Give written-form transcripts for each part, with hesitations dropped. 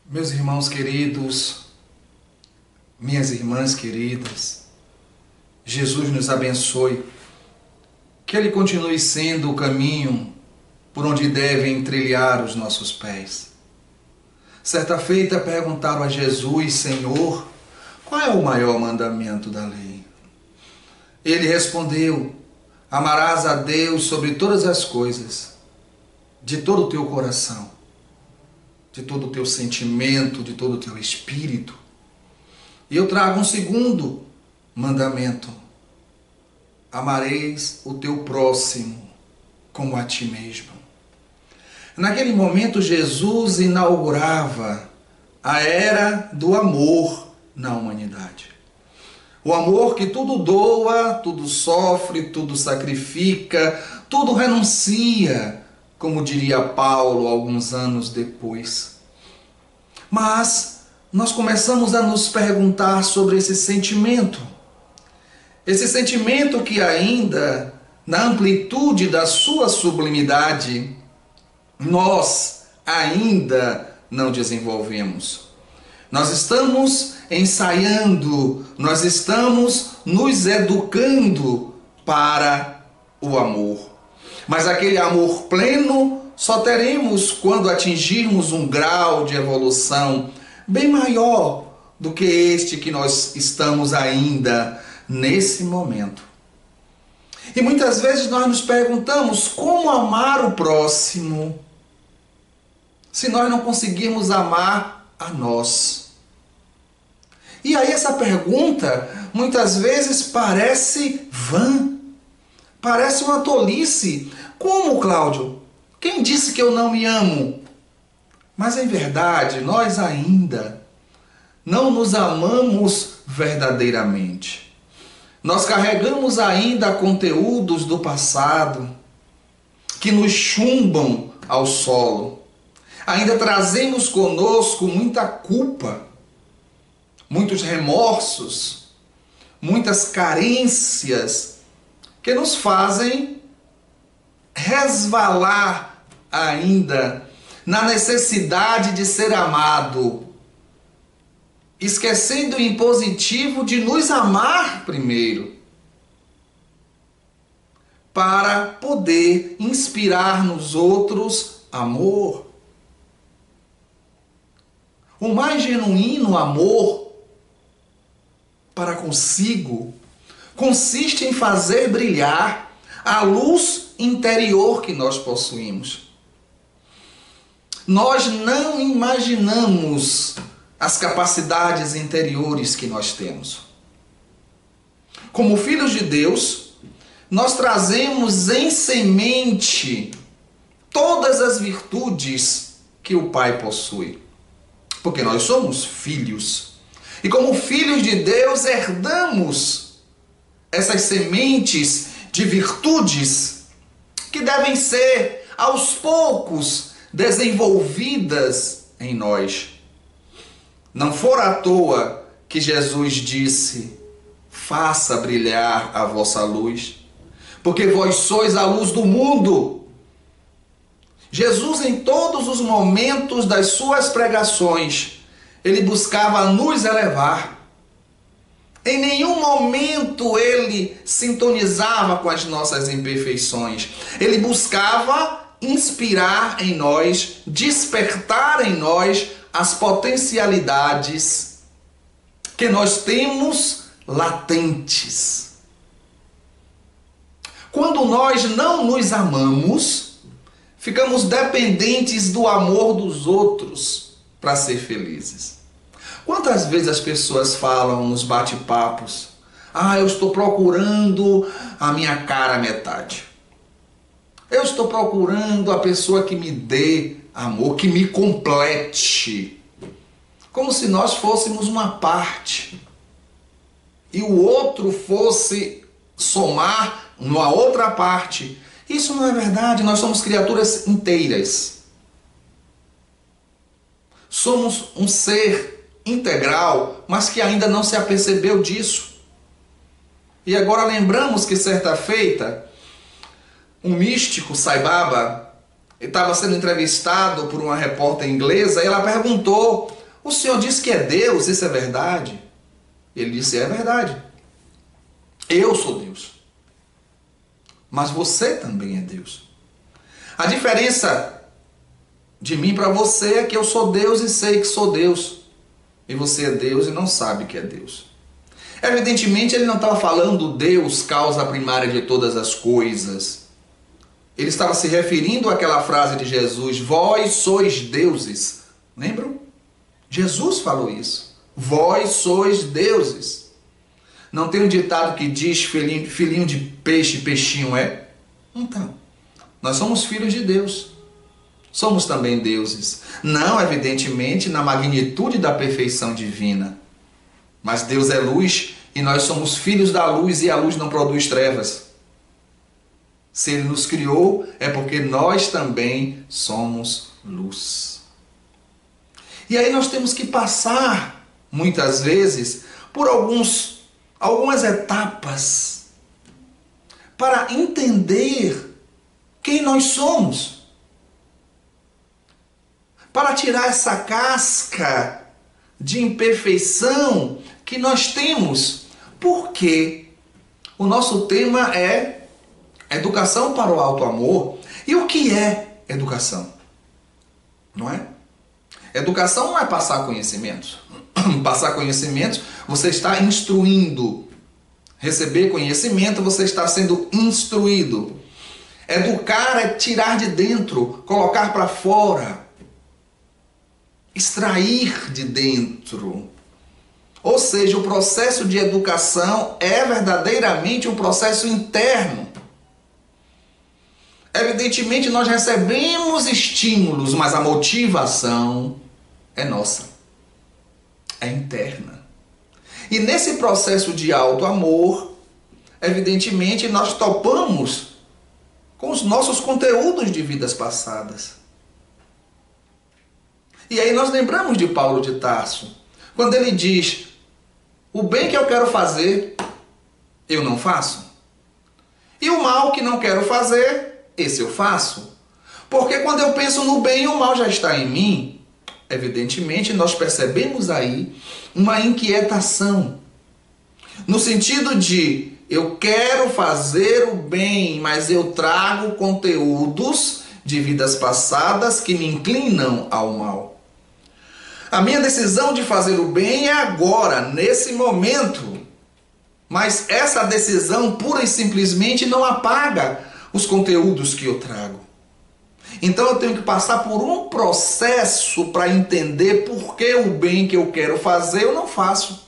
Meus irmãos queridos, minhas irmãs queridas, Jesus nos abençoe, que Ele continue sendo o caminho por onde devem trilhar os nossos pés. Certa feita perguntaram a Jesus: Senhor, qual é o maior mandamento da lei? Ele respondeu: amarás a Deus sobre todas as coisas, de todo o teu coração, de todo o teu sentimento, de todo o teu espírito. E eu trago um segundo mandamento: amareis o teu próximo como a ti mesmo. Naquele momento, Jesus inaugurava a era do amor na humanidade. O amor que tudo doa, tudo sofre, tudo sacrifica, tudo renuncia, como diria Paulo alguns anos depois. Mas nós começamos a nos perguntar sobre esse sentimento. Esse sentimento que ainda, na amplitude da sua sublimidade, nós ainda não desenvolvemos. Nós estamos ensaiando, nós estamos nos educando para o amor. Mas aquele amor pleno só teremos quando atingirmos um grau de evolução bem maior do que este que nós estamos ainda nesse momento. E muitas vezes nós nos perguntamos como amar o próximo se nós não conseguirmos amar a nós. E aí essa pergunta muitas vezes parece vã, parece uma tolice. Como, Cláudio? Quem disse que eu não me amo? Mas em verdade, nós ainda não nos amamos verdadeiramente. Nós carregamos ainda conteúdos do passado que nos chumbam ao solo. Ainda trazemos conosco muita culpa, muitos remorsos, muitas carências que nos fazem resvalar ainda na necessidade de ser amado, esquecendo o impositivo de nos amar primeiro, para poder inspirar nos outros amor. O mais genuíno amor para consigo consiste em fazer brilhar a luz interior que nós possuímos. Nós não imaginamos as capacidades interiores que nós temos. Como filhos de Deus, nós trazemos em semente todas as virtudes que o Pai possui. Porque nós somos filhos. E como filhos de Deus, herdamos essas sementes de virtudes que devem ser, aos poucos, desenvolvidas em nós. Não for à toa que Jesus disse: faça brilhar a vossa luz, porque vós sois a luz do mundo. Jesus, em todos os momentos das suas pregações, ele buscava nos elevar. Em nenhum momento ele sintonizava com as nossas imperfeições. Ele buscava inspirar em nós, despertar em nós as potencialidades que nós temos latentes. Quando nós não nos amamos, ficamos dependentes do amor dos outros para ser felizes. Quantas vezes as pessoas falam nos bate-papos: eu estou procurando a minha cara metade. Eu estou procurando a pessoa que me dê amor, que me complete. Como se nós fôssemos uma parte e o outro fosse somar numa outra parte. Isso não é verdade. Nós somos criaturas inteiras. Somos um ser integral, mas que ainda não se apercebeu disso. E agora lembramos que certa feita, um místico, Sai Baba, estava sendo entrevistado por uma repórter inglesa e ela perguntou: o senhor disse que é Deus, isso é verdade? Ele disse: é verdade. Eu sou Deus. Mas você também é Deus. A diferença de mim para você é que eu sou Deus e sei que sou Deus. E você é Deus e não sabe que é Deus. Evidentemente ele não estava falando Deus, causa primária de todas as coisas. Ele estava se referindo àquela frase de Jesus: vós sois deuses. Lembram? Jesus falou isso. Vós sois deuses. Não tem um ditado que diz filhinho de peixe, peixinho é? Então, nós somos filhos de Deus. Somos também deuses. Não, evidentemente, na magnitude da perfeição divina. Mas Deus é luz e nós somos filhos da luz e a luz não produz trevas. Se Ele nos criou, é porque nós também somos luz. E aí nós temos que passar, muitas vezes, por algumas etapas para entender quem nós somos. Para tirar essa casca de imperfeição que nós temos. Porque o nosso tema é educação para o alto amor. E o que é educação? Não é? Educação não é passar conhecimentos. Passar conhecimentos, você está instruindo. Receber conhecimento, você está sendo instruído. Educar é tirar de dentro, colocar para fora. Extrair de dentro. Ou seja, o processo de educação é verdadeiramente um processo interno. Evidentemente, nós recebemos estímulos, mas a motivação é nossa. É interna. E nesse processo de auto-amor, evidentemente, nós topamos com os nossos conteúdos de vidas passadas. E aí nós lembramos de Paulo de Tarso, quando ele diz: o bem que eu quero fazer, eu não faço. E o mal que não quero fazer, esse eu faço. Porque quando eu penso no bem, o mal já está em mim. Evidentemente, nós percebemos aí uma inquietação. No sentido de, eu quero fazer o bem, mas eu trago conteúdos de vidas passadas que me inclinam ao mal. A minha decisão de fazer o bem é agora, nesse momento. Mas essa decisão pura e simplesmente não apaga os conteúdos que eu trago. Então eu tenho que passar por um processo para entender por que o bem que eu quero fazer eu não faço.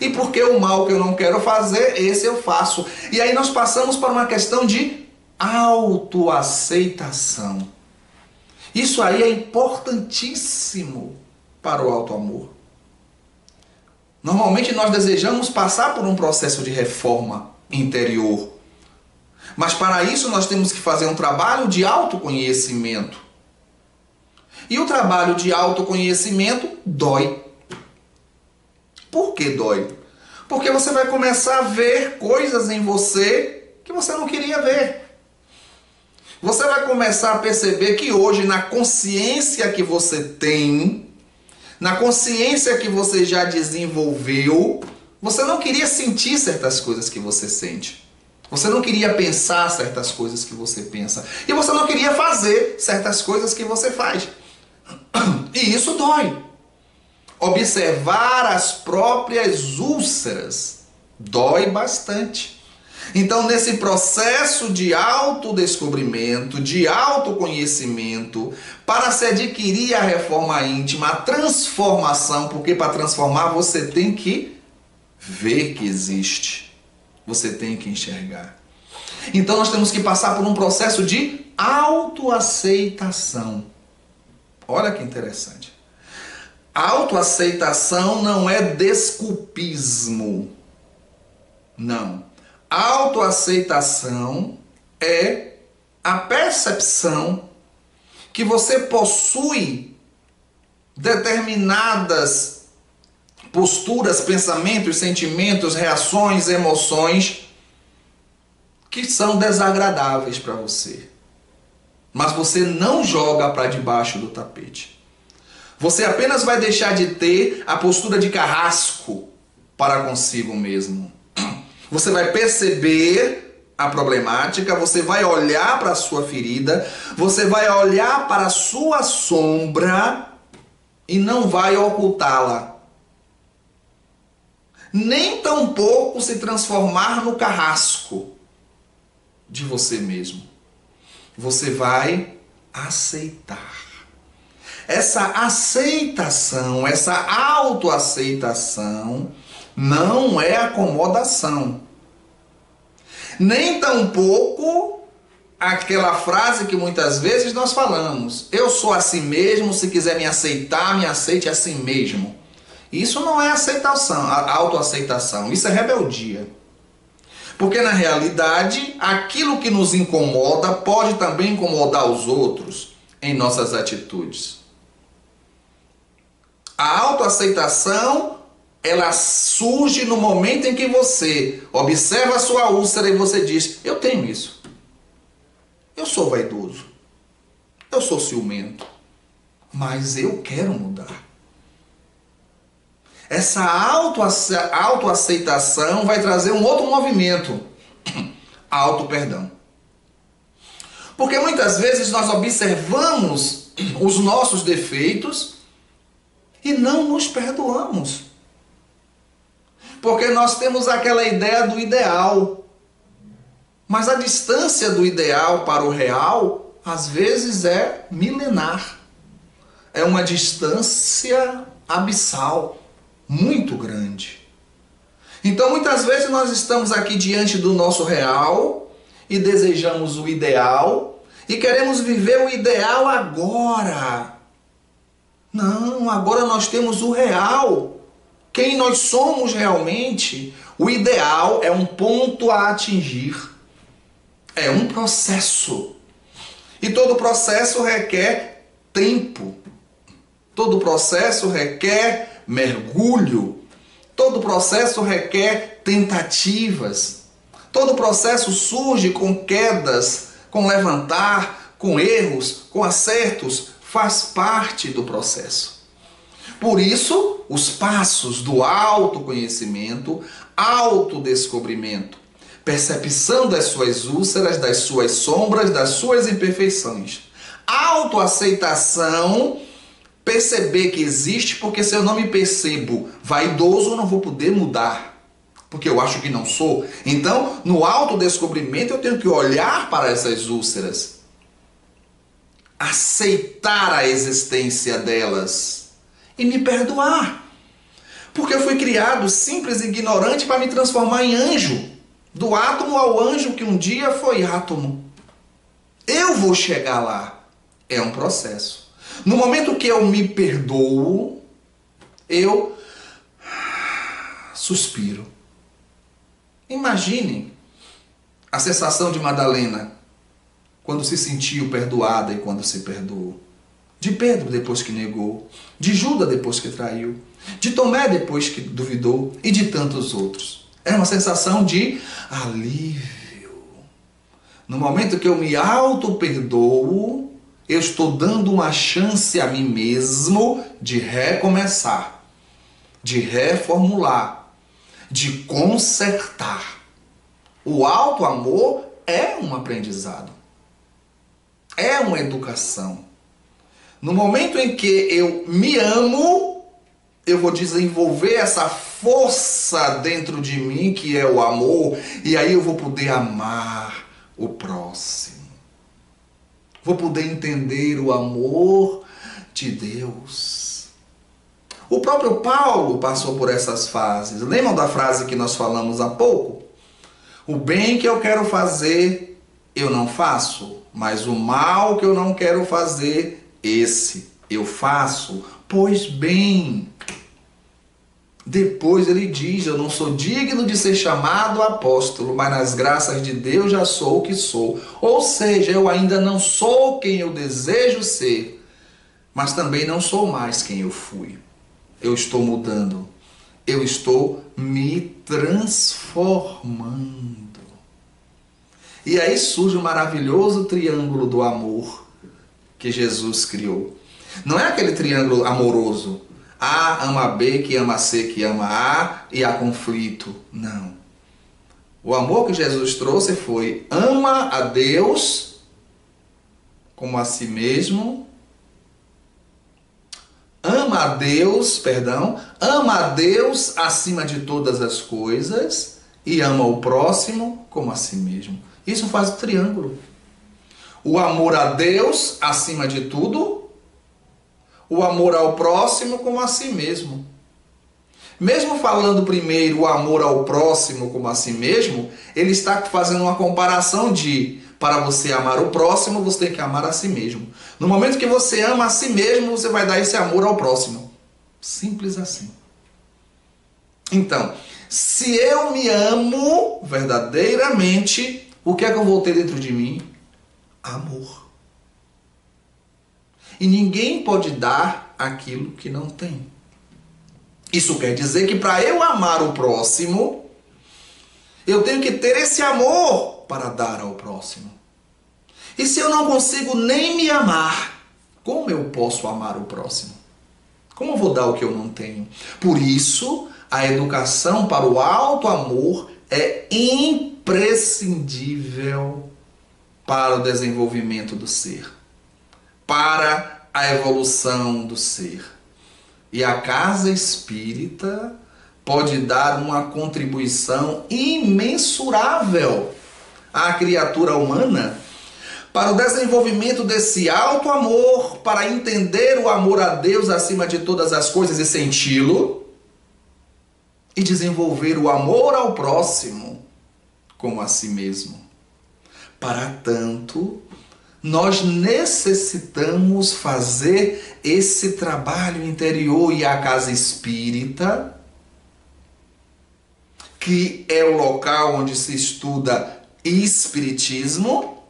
E por que o mal que eu não quero fazer, esse eu faço. E aí nós passamos para uma questão de autoaceitação. Isso aí é importantíssimo para o auto-amor. Normalmente nós desejamos passar por um processo de reforma interior. Mas para isso nós temos que fazer um trabalho de autoconhecimento. E o trabalho de autoconhecimento dói. Por que dói? Porque você vai começar a ver coisas em você que você não queria ver. Você vai começar a perceber que hoje, na consciência que você tem, na consciência que você já desenvolveu, você não queria sentir certas coisas que você sente. Você não queria pensar certas coisas que você pensa. E você não queria fazer certas coisas que você faz. E isso dói. Observar as próprias úlceras dói bastante. Então, nesse processo de autodescobrimento, de autoconhecimento, para se adquirir a reforma íntima, a transformação, porque para transformar você tem que ver que existe. Você tem que enxergar. Então nós temos que passar por um processo de autoaceitação. Olha que interessante. Autoaceitação não é desculpismo. Não. Autoaceitação é a percepção que você possui determinadas posturas, pensamentos, sentimentos, reações, emoções que são desagradáveis para você. Mas você não joga para debaixo do tapete. Você apenas vai deixar de ter a postura de carrasco para consigo mesmo. Você vai perceber a problemática, você vai olhar para a sua ferida, você vai olhar para a sua sombra e não vai ocultá-la. Nem tampouco se transformar no carrasco de você mesmo. Você vai aceitar. Essa aceitação, essa autoaceitação não é acomodação. Nem tampouco aquela frase que muitas vezes nós falamos: eu sou assim mesmo, se quiser me aceitar, me aceite assim mesmo. Isso não é aceitação, autoaceitação, isso é rebeldia. Porque na realidade, aquilo que nos incomoda pode também incomodar os outros em nossas atitudes. A autoaceitação, ela surge no momento em que você observa a sua úlcera e você diz: eu tenho isso. Eu sou vaidoso. Eu sou ciumento. Mas eu quero mudar. Essa autoaceitação vai trazer um outro movimento, auto-perdão. Porque muitas vezes nós observamos os nossos defeitos e não nos perdoamos. Porque nós temos aquela ideia do ideal. Mas a distância do ideal para o real, às vezes, é milenar. É uma distância abissal. Muito grande. Então muitas vezes nós estamos aqui diante do nosso real e desejamos o ideal e queremos viver o ideal agora. Não, agora nós temos o real. Quem nós somos realmente. O ideal é um ponto a atingir. É um processo. E todo processo requer tempo. Todo processo requer mergulho. Todo processo requer tentativas. Todo processo surge com quedas, com levantar, com erros, com acertos. Faz parte do processo. Por isso, os passos do autoconhecimento, autodescobrimento, percepção das suas úlceras, das suas sombras, das suas imperfeições. Autoaceitação, perceber que existe, porque se eu não me percebo vaidoso, eu não vou poder mudar, porque eu acho que não sou. Então, no autodescobrimento, eu tenho que olhar para essas úlceras aceitar a existência delas e me perdoar. Porque eu fui criado simples e ignorante para me transformar em anjo. Do átomo ao anjo que um dia foi átomo. Eu vou chegar lá. É um processo. No momento que eu me perdoo, eu suspiro. Imaginem a sensação de Madalena quando se sentiu perdoada e quando se perdoou. De Pedro depois que negou. De Judas depois que traiu. De Tomé depois que duvidou. E de tantos outros. É uma sensação de alívio. No momento que eu me auto-perdoo, eu estou dando uma chance a mim mesmo de recomeçar, de reformular, de consertar. O auto-amor é um aprendizado, é uma educação. No momento em que eu me amo, eu vou desenvolver essa força dentro de mim que é o amor, e aí eu vou poder amar o próximo. Vou poder entender o amor de Deus. O próprio Paulo passou por essas fases. Lembram da frase que nós falamos há pouco? O bem que eu quero fazer, eu não faço. Mas o mal que eu não quero fazer, esse eu faço. Pois bem. Depois ele diz, eu não sou digno de ser chamado apóstolo, mas nas graças de Deus já sou o que sou. Ou seja, eu ainda não sou quem eu desejo ser, mas também não sou mais quem eu fui. Eu estou mudando, eu estou me transformando. E aí surge o maravilhoso triângulo do amor que Jesus criou. Não é aquele triângulo amoroso, A ama B, que ama C, que ama A, e há conflito. Não. O amor que Jesus trouxe foi: ama a Deus como a si mesmo. Ama a Deus acima de todas as coisas e ama o próximo como a si mesmo. Isso faz o triângulo. O amor a Deus acima de tudo, o amor ao próximo como a si mesmo. Mesmo falando primeiro o amor ao próximo como a si mesmo, ele está fazendo uma comparação de: para você amar o próximo, você tem que amar a si mesmo. No momento que você ama a si mesmo, você vai dar esse amor ao próximo. Simples assim. Então, se eu me amo verdadeiramente, o que é que eu vou ter dentro de mim? Amor. E ninguém pode dar aquilo que não tem. Isso quer dizer que para eu amar o próximo, eu tenho que ter esse amor para dar ao próximo. E se eu não consigo nem me amar, como eu posso amar o próximo? Como eu vou dar o que eu não tenho? Por isso, a educação para o alto amor é imprescindível para o desenvolvimento do ser, para a evolução do ser. E a casa espírita pode dar uma contribuição imensurável à criatura humana para o desenvolvimento desse alto amor, para entender o amor a Deus acima de todas as coisas e senti-lo, e desenvolver o amor ao próximo como a si mesmo. Para tanto, nós necessitamos fazer esse trabalho interior, e a casa espírita, que é o local onde se estuda espiritismo,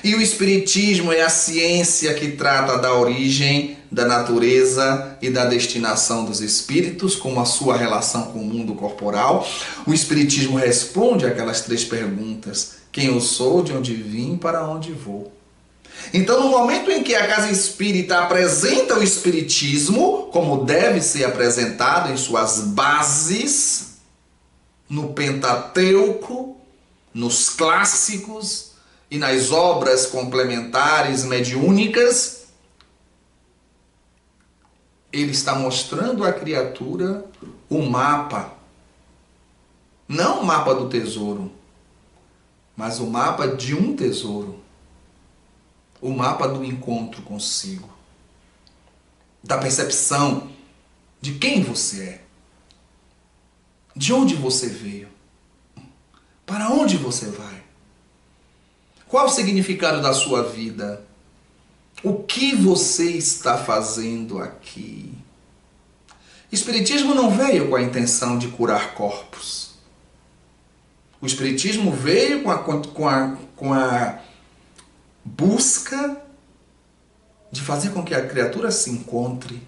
e o espiritismo é a ciência que trata da origem, da natureza e da destinação dos espíritos, como a sua relação com o mundo corporal. O espiritismo responde aquelas 3 perguntas: quem eu sou, de onde vim, para onde vou. Então, no momento em que a casa espírita apresenta o espiritismo, como deve ser apresentado em suas bases, no Pentateuco, nos clássicos e nas obras complementares mediúnicas, ele está mostrando à criatura o mapa. Não o mapa do tesouro, mas o mapa de um tesouro. o mapa do encontro consigo, da percepção de quem você é, de onde você veio, para onde você vai, qual o significado da sua vida, o que você está fazendo aqui. O Espiritismo não veio com a intenção de curar corpos. O Espiritismo veio com a busca de fazer com que a criatura se encontre,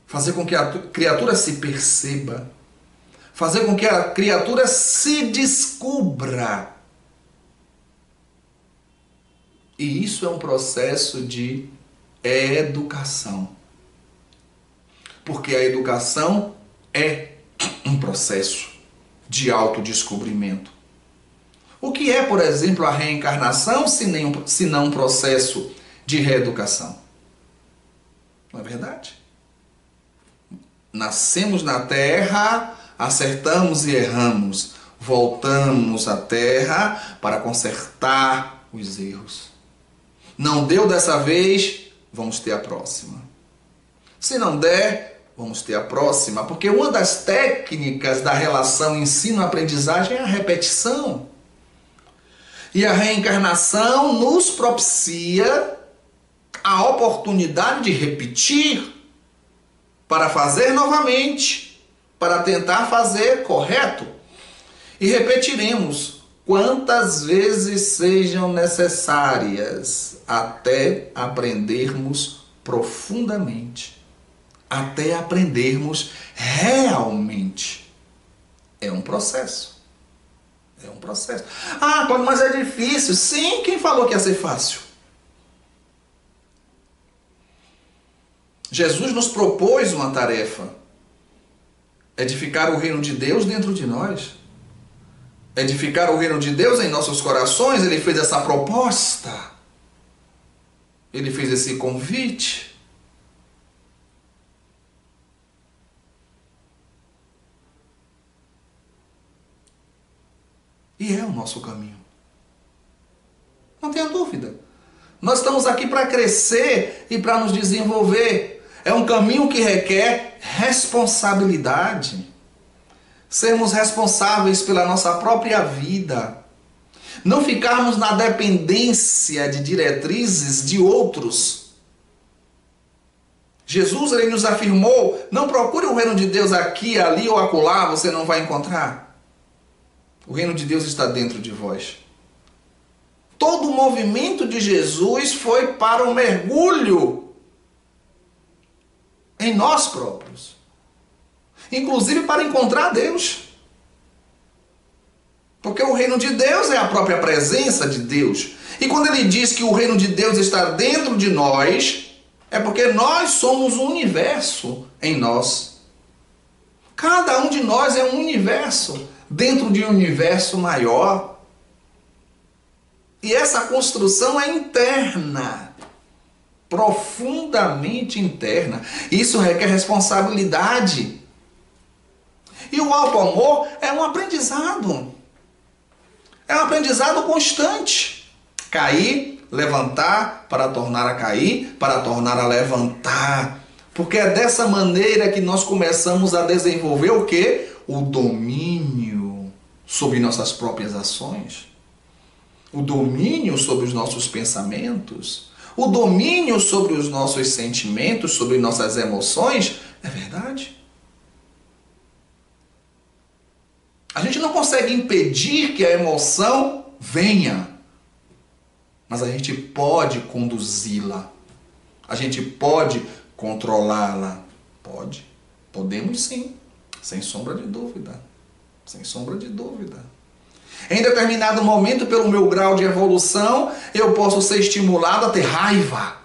fazer com que a criatura se perceba, fazer com que a criatura se descubra. E isso é um processo de educação. Porque a educação é um processo de autodescobrimento. O que é, por exemplo, a reencarnação se não um processo de reeducação? Não é verdade? Nascemos na Terra, acertamos e erramos. Voltamos à Terra para consertar os erros. Não deu dessa vez, vamos ter a próxima. Se não der, vamos ter a próxima. Porque uma das técnicas da relação ensino-aprendizagem é a repetição. E a reencarnação nos propicia a oportunidade de repetir para fazer novamente, para tentar fazer correto. E repetiremos quantas vezes sejam necessárias até aprendermos profundamente, até aprendermos realmente. É um processo. É um processo. Ah, mas é difícil. Sim, quem falou que ia ser fácil? Jesus nos propôs uma tarefa: edificar o reino de Deus dentro de nós. Edificar o reino de Deus em nossos corações. Ele fez essa proposta. Ele fez esse convite. E é o nosso caminho. Não tenha dúvida. Nós estamos aqui para crescer e para nos desenvolver. É um caminho que requer responsabilidade. Sermos responsáveis pela nossa própria vida. Não ficarmos na dependência de diretrizes de outros. Jesus, ele nos afirmou: não procure o reino de Deus aqui, ali ou acolá, você não vai encontrar. O reino de Deus está dentro de vós. Todo o movimento de Jesus foi para o mergulho em nós próprios. Inclusive para encontrar Deus. Porque o reino de Deus é a própria presença de Deus. E quando ele diz que o reino de Deus está dentro de nós, é porque nós somos um universo em nós. Cada um de nós é um universo dentro de um universo maior. E essa construção é interna, profundamente interna. Isso requer responsabilidade. E o alto amor é um aprendizado. É um aprendizado constante. Cair, levantar, para tornar a cair, para tornar a levantar. Porque é dessa maneira que nós começamos a desenvolver o quê? O domínio sobre nossas próprias ações. O domínio sobre os nossos pensamentos. O domínio sobre os nossos sentimentos, sobre nossas emoções. É verdade? A gente não consegue impedir que a emoção venha, mas a gente pode conduzi-la. A gente pode controlá-la. Pode. Podemos sim. Sem sombra de dúvida. Sem sombra de dúvida. Em determinado momento, pelo meu grau de evolução, eu posso ser estimulado a ter raiva.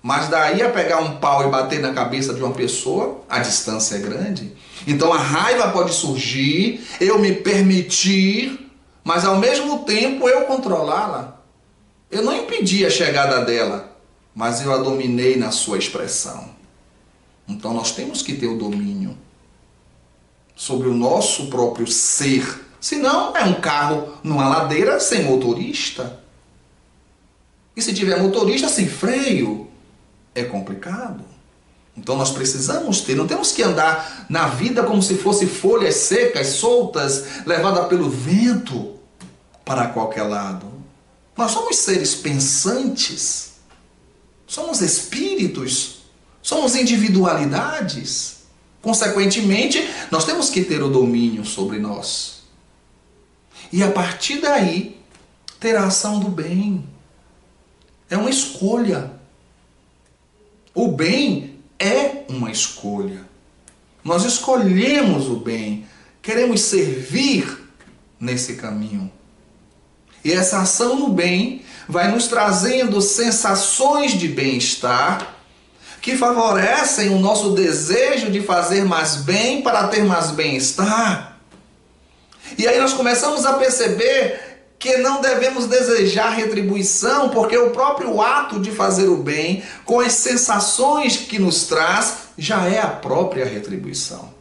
Mas daí a pegar um pau e bater na cabeça de uma pessoa, a distância é grande. Então a raiva pode surgir, eu me permitir, mas ao mesmo tempo eu controlá-la. Eu não impedi a chegada dela, mas eu a dominei na sua expressão. Então nós temos que ter o domínio sobre o nosso próprio ser. Senão é um carro numa ladeira sem motorista. E se tiver motorista sem freio, é complicado. Então nós precisamos ter, não temos que andar na vida como se fosse folhas secas, soltas, levadas pelo vento para qualquer lado. Nós somos seres pensantes, somos espíritos, somos individualidades. Consequentemente, nós temos que ter o domínio sobre nós. E a partir daí, ter a ação do bem. É uma escolha. O bem é uma escolha. Nós escolhemos o bem. Queremos servir nesse caminho. E essa ação no bem vai nos trazendo sensações de bem-estar que favorecem o nosso desejo de fazer mais bem para ter mais bem-estar. E aí nós começamos a perceber que não devemos desejar retribuição, porque o próprio ato de fazer o bem, com as sensações que nos traz, já é a própria retribuição.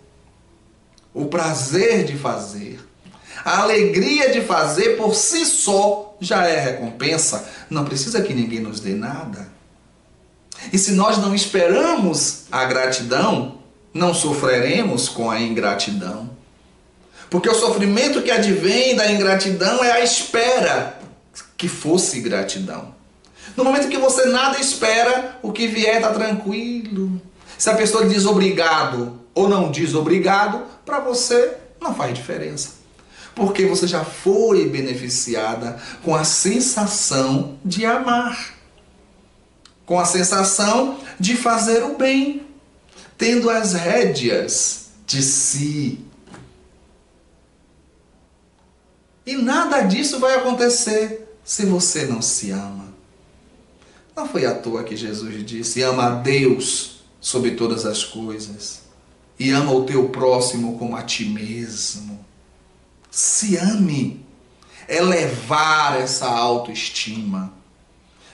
O prazer de fazer, a alegria de fazer por si só já é recompensa. Não precisa que ninguém nos dê nada. E se nós não esperamos a gratidão, não sofreremos com a ingratidão. Porque o sofrimento que advém da ingratidão é a espera que fosse gratidão. No momento que você nada espera, o que vier está tranquilo. Se a pessoa diz obrigado ou não diz obrigado, para você não faz diferença. Porque você já foi beneficiada com a sensação de amar. Com a sensação de fazer o bem. Tendo as rédeas de si. E nada disso vai acontecer se você não se ama. Não foi à toa que Jesus disse: ama a Deus sobre todas as coisas e ama o teu próximo como a ti mesmo. Se ame. Elevar essa autoestima.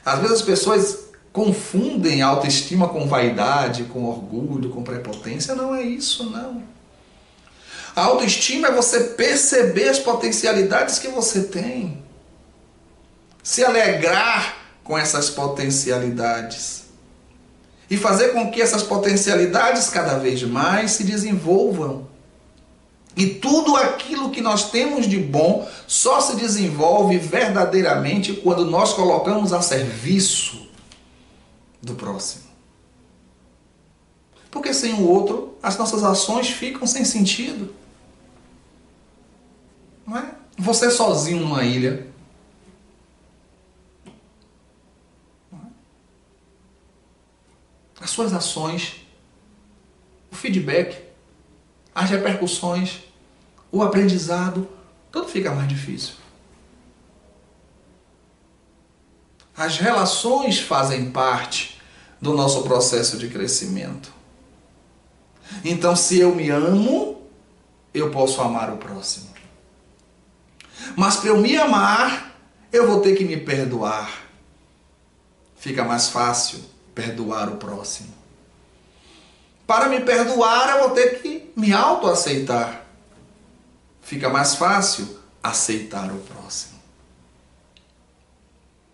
Às vezes as pessoas confundem autoestima com vaidade, com orgulho, com prepotência. Não é isso, não. A autoestima é você perceber as potencialidades que você tem. Se alegrar com essas potencialidades. E fazer com que essas potencialidades cada vez mais se desenvolvam. E tudo aquilo que nós temos de bom só se desenvolve verdadeiramente quando nós colocamos a serviço do próximo. Porque sem o outro, as nossas ações ficam sem sentido. Não é? Você sozinho numa ilha. Não é? As suas ações, o feedback, as repercussões, o aprendizado, tudo fica mais difícil. As relações fazem parte do nosso processo de crescimento. Então, se eu me amo, eu posso amar o próximo. Mas para eu me amar, eu vou ter que me perdoar. Fica mais fácil perdoar o próximo. Para me perdoar, eu vou ter que me autoaceitar. Fica mais fácil aceitar o próximo.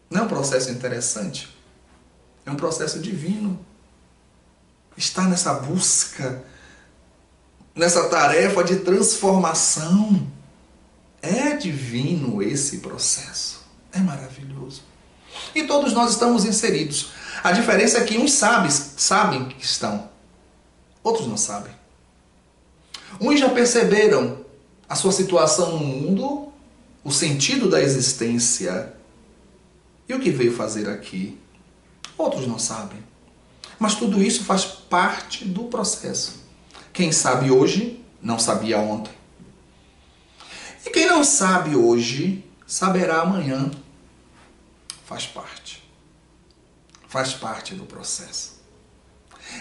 Não é um processo interessante? É um processo divino. Está nessa busca, nessa tarefa de transformação. É divino esse processo. É maravilhoso. E todos nós estamos inseridos. A diferença é que uns sabem que estão. Outros não sabem. Uns já perceberam a sua situação no mundo, o sentido da existência e o que veio fazer aqui. Outros não sabem. Mas tudo isso faz parte do processo. Quem sabe hoje, não sabia ontem. E quem não sabe hoje, saberá amanhã. Faz parte. Faz parte do processo.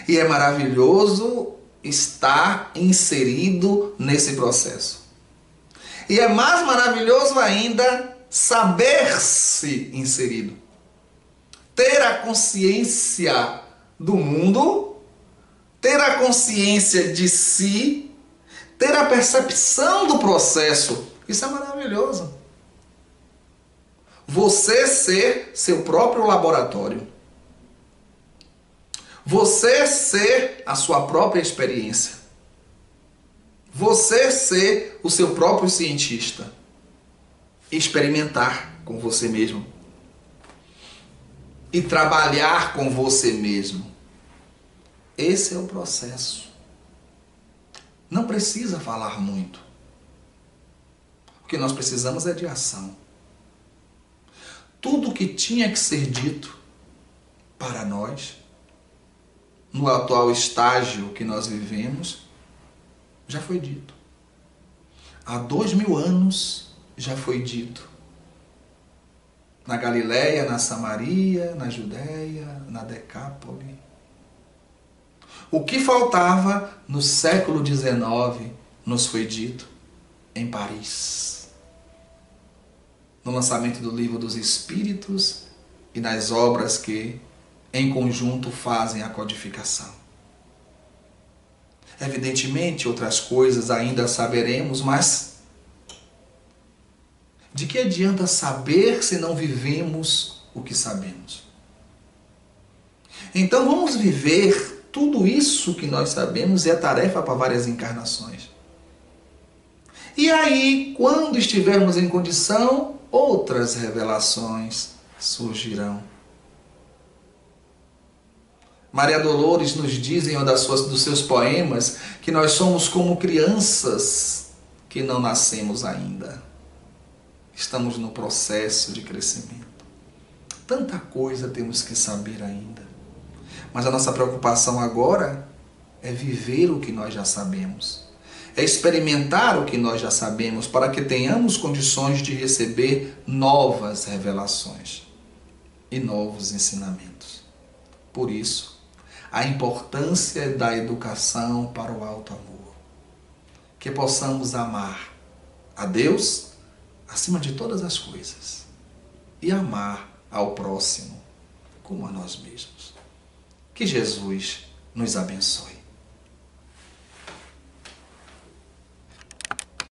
E é maravilhoso estar inserido nesse processo. E é mais maravilhoso ainda saber-se inserido. Ter a consciência do mundo, ter a consciência de si, ter a percepção do processo. Isso é maravilhoso. Você ser seu próprio laboratório. Você ser a sua própria experiência. Você ser o seu próprio cientista. Experimentar com você mesmo. E trabalhar com você mesmo. Esse é o processo. Não precisa falar muito. O que nós precisamos é de ação. Tudo que tinha que ser dito para nós, no atual estágio que nós vivemos, já foi dito. Há 2000 anos já foi dito. Na Galileia, na Samaria, na Judéia, na Decápole. O que faltava no século XIX nos foi dito em Paris. No lançamento do Livro dos Espíritos e nas obras que, em conjunto, fazem a codificação. Evidentemente, outras coisas ainda saberemos, mas de que adianta saber se não vivemos o que sabemos? Então vamos viver tudo isso que nós sabemos, e é tarefa para várias encarnações. E aí, quando estivermos em condição, outras revelações surgirão. Maria Dolores nos diz em um dos seus poemas que nós somos como crianças que não nascemos ainda. Estamos no processo de crescimento. Tanta coisa temos que saber ainda. Mas a nossa preocupação agora é viver o que nós já sabemos. É experimentar o que nós já sabemos para que tenhamos condições de receber novas revelações e novos ensinamentos. Por isso, a importância da educação para o alto amor. Que possamos amar a Deus acima de todas as coisas e amar ao próximo como a nós mesmos. Que Jesus nos abençoe.